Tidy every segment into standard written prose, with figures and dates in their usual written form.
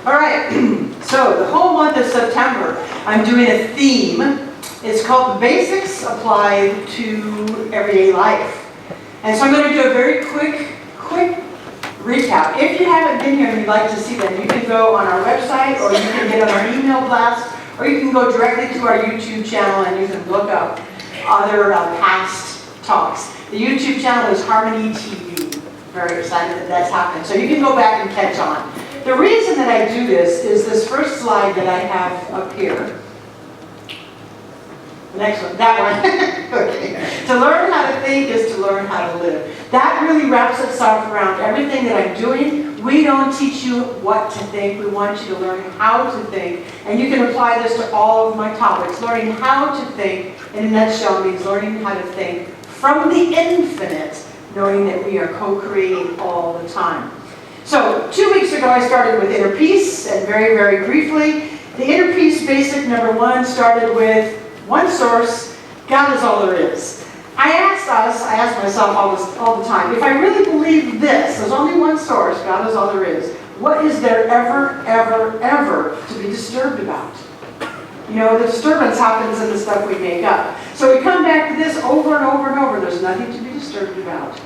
All right, so the whole month of September, I'm doing a theme. It's called The Basics Applied to Everyday Life. And so I'm going to do a very quick recap. If you haven't been here and you'd like to see them, you can go on our website, or you can get on our email blast, or you can go directly to our YouTube channel and you can look up other past talks. The YouTube channel is Harmony TV. Very excited that that's happened. So you can go back and catch on. The reason that I do this is this first slide that I have up here. The next one, that one. Okay. To learn how to think is to learn how to live. That really wraps itself around everything that I'm doing. We don't teach you what to think. We want you to learn how to think. And you can apply this to all of my topics. Learning how to think, in a nutshell, means learning how to think from the infinite, knowing that we are co-creating all the time. So 2 weeks ago I started with inner peace, and very, very briefly, the inner peace basic number 1 started with one source, God is all there is. I ask myself all the time, if I really believe this, there's only one source, God is all there is, what is there ever to be disturbed about? You know, the disturbance happens in the stuff we make up. So we come back to this over and over and over. There's nothing to be disturbed about.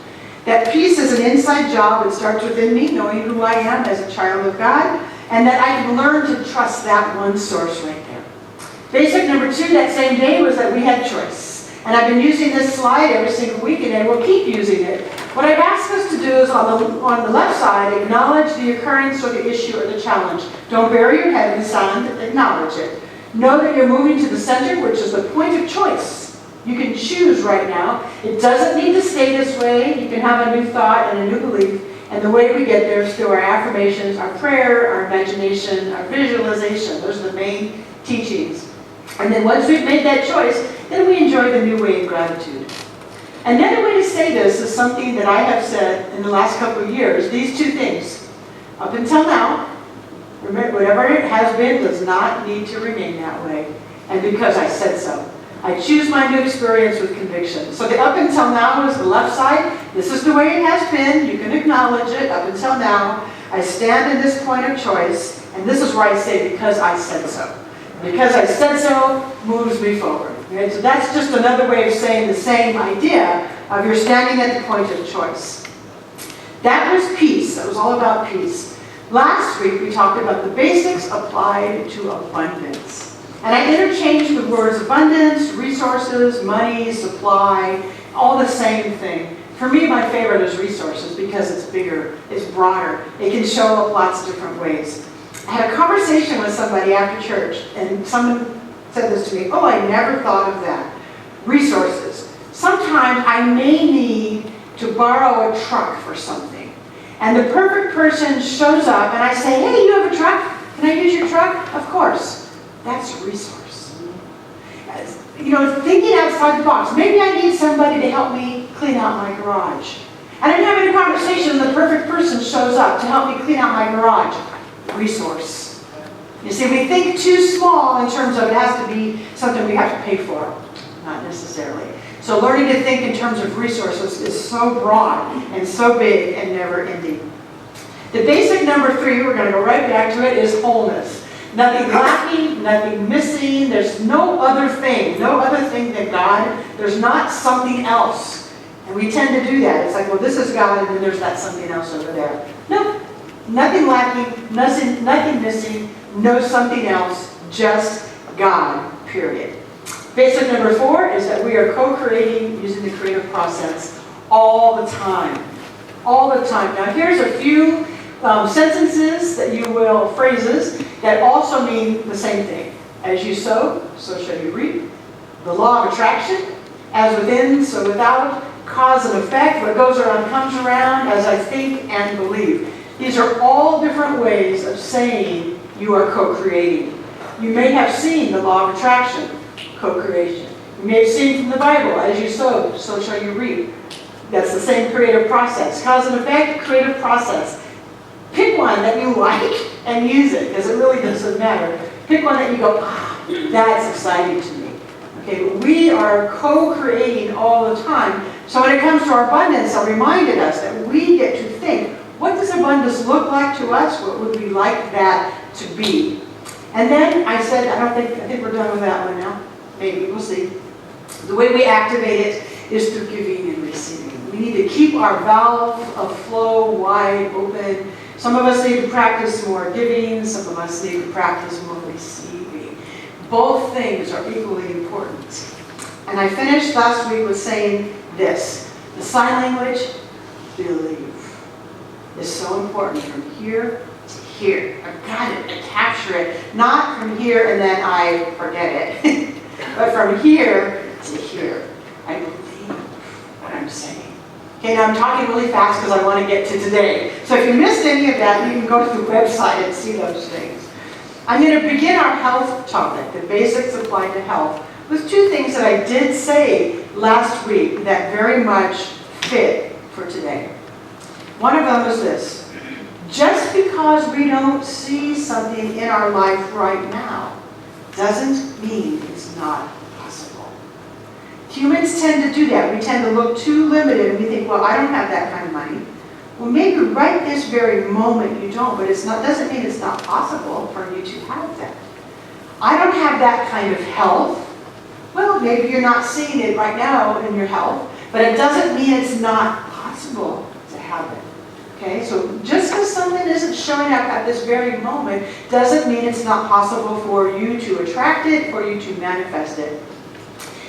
That peace is an inside job. It starts within me, knowing who I am as a child of God, and that I can learn to trust that one source right there. Basic number 2 that same day was that we had choice. And I've been using this slide every single week, and we'll keep using it. What I've asked us to do is on the left side, acknowledge the occurrence or the issue or the challenge. Don't bury your head in the sand, acknowledge it. Know that you're moving to the center, which is the point of choice. You can choose right now. It doesn't need to stay this way. You can have a new thought and a new belief. And the way we get there is through our affirmations, our prayer, our imagination, our visualization. Those are the main teachings. And then once we've made that choice, then we enjoy the new way of gratitude. Another way to say this is something that I have said in the last couple of years. These 2 things. Up until now, whatever it has been does not need to remain that way. And because I said so. I choose my new experience with conviction. So the up until now is the left side. This is the way it has been. You can acknowledge it. Up until now, I stand in this point of choice. And this is where I say, because I said so. Because I said so moves me forward. Okay? So that's just another way of saying the same idea of you're standing at the point of choice. That was peace. That was all about peace. Last week we talked about the basics applied to abundance. And I interchanged the words abundance, resources, money, supply, all the same thing. For me, my favorite is resources because it's bigger, it's broader. It can show up lots of different ways. I had a conversation with somebody after church, and someone said this to me, oh, I never thought of that. Resources. Sometimes I may need to borrow a truck for something. And the perfect person shows up, and I say, hey, you have a truck? Can I use your truck? Of course. That's a resource. You know, thinking outside the box. Maybe I need somebody to help me clean out my garage. And I'm having a conversation, and the perfect person shows up to help me clean out my garage. Resource. You see, we think too small in terms of it has to be something we have to pay for. Not necessarily. So learning to think in terms of resources is so broad and so big and never ending. The basic number 3, we're going to go right back to it, is wholeness. Nothing lacking, nothing missing. There's no other thing than God. There's not something else. And we tend to do that. It's like, well, this is God, and then there's that something else over there. No, nothing lacking, nothing missing, no something else, just God, period. Basic number 4 is that we are co-creating using the creative process all the time. All the time. Now here's a few sentences that you will, phrases, that also mean the same thing. As you sow, so shall you reap. The law of attraction, as within, so without. Cause and effect, what goes around comes around, as I think and believe. These are all different ways of saying you are co-creating. You may have seen the law of attraction, co-creation. You may have seen from the Bible, as you sow, so shall you reap. That's the same creative process. Cause and effect, creative process. Pick one that you like and use it, because it really doesn't matter. Pick one that you go, that's exciting to me. Okay, but we are co-creating all the time. So when it comes to our abundance, I reminded us that we get to think, what does abundance look like to us? What would we like that to be? And then I said, I think we're done with that one now. Maybe, we'll see. The way we activate it is through giving and receiving. We need to keep our valve of flow wide open. Some of us need to practice more giving, some of us need to practice more receiving. Both things are equally important. And I finished last week with saying this: the sign language, believe, is so important from here to here. I've got it, I capture it, not from here and then I forget it, but from here to here. I believe what I'm saying. Okay, now I'm talking really fast because I want to get to today. So if you missed any of that, you can go to the website and see those things. I'm going to begin our health topic, the basics applied to health, with two things that I did say last week that very much fit for today. One of them is this: just because we don't see something in our life right now doesn't mean it's not possible. Humans tend to do that. We tend to look too limited and we think, well, I don't have that kind of money. Well, maybe right this very moment you don't, but doesn't mean it's not possible for you to have that. I don't have that kind of health. Well, maybe you're not seeing it right now in your health, but it doesn't mean it's not possible to have it. Okay, so just because something isn't showing up at this very moment doesn't mean it's not possible for you to attract it, for you to manifest it.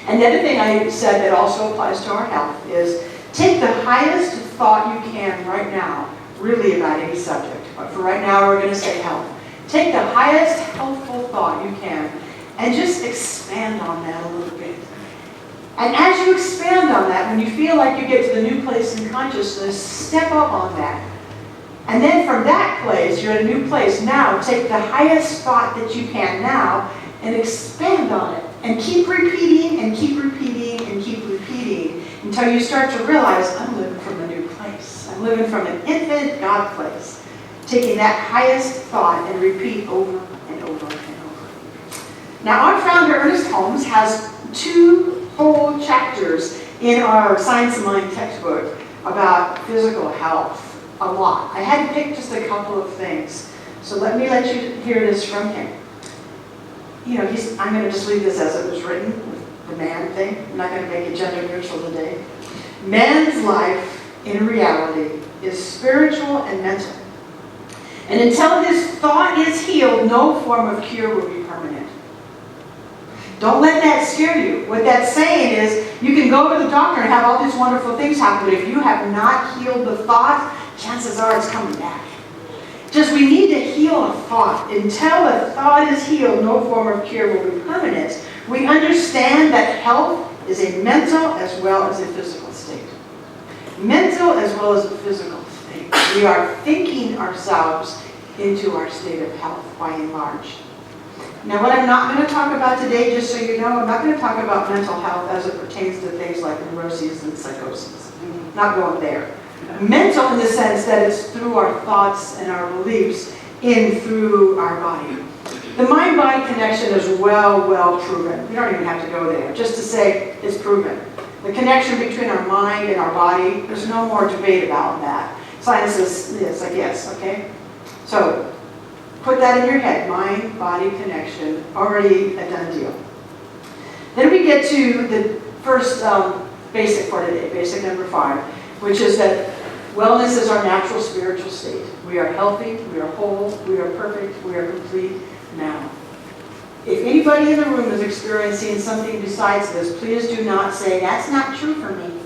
And the other thing I said that also applies to our health is take the highest thought you can right now, really about any subject. But for right now, we're going to say health. Take the highest healthful thought you can and just expand on that a little bit. And as you expand on that, when you feel like you get to the new place in consciousness, step up on that. And then from that place, you're at a new place. Now, take the highest thought that you can now and expand on it. And keep repeating and keep repeating and keep repeating until you start to realize, I'm living from a new place. I'm living from an infinite God place. Taking that highest thought and repeat over and over and over. Now, our founder, Ernest Holmes, has 2 whole chapters in our Science of Mind textbook about physical health. A lot. I had to pick just a couple of things. So let you hear this from him. You know, I'm going to just leave this as it was written, with the man thing. I'm not going to make it gender neutral today. Man's life, in reality, is spiritual and mental. And until his thought is healed, no form of cure will be permanent. Don't let that scare you. What that's saying is, you can go to the doctor and have all these wonderful things happen, but if you have not healed the thought, chances are it's coming back. Just we need to heal a thought. Until a thought is healed, no form of cure will be permanent. We understand that health is a mental as well as a physical state. Mental as well as a physical state. We are thinking ourselves into our state of health by and large. Now, what I'm not going to talk about today, just so you know, I'm not going to talk about mental health as it pertains to things like neuroses and psychosis. Not going there. Mental in the sense that it's through our thoughts and our beliefs through our body. The mind-body connection is well proven. We don't even have to go there. Just to say it's proven. The connection between our mind and our body, there's no more debate about that. Science is like yes, okay? So, put that in your head. Mind-body connection, already a done deal. Then we get to the first basic for today, basic number 5, which is that wellness is our natural spiritual state. We are healthy, we are whole, we are perfect, we are complete now. If anybody in the room is experiencing something besides this, please do not say, that's not true for me.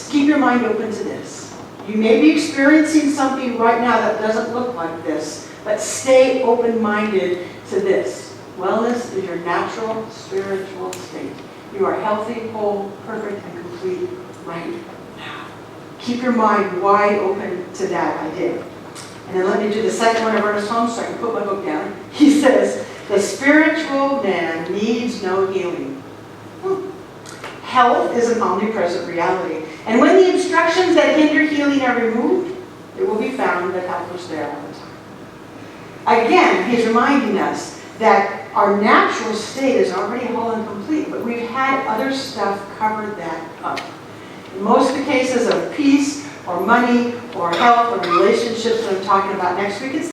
Keep your mind open to this. You may be experiencing something right now that doesn't look like this, but stay open-minded to this. Wellness is your natural spiritual state. You are healthy, whole, perfect, and complete right now. Keep your mind wide open to that idea. And then let me do the second one of Ernest Holmes so I can put my book down. He says, the spiritual man needs no healing. Health is an omnipresent reality. And when the instructions that hinder healing are removed, it will be found that health was there all the time. Again, he's reminding us that our natural state is already whole and complete, but we've had other stuff cover that up. In most of the cases of peace, or money or health or relationships that I'm talking about next week. It's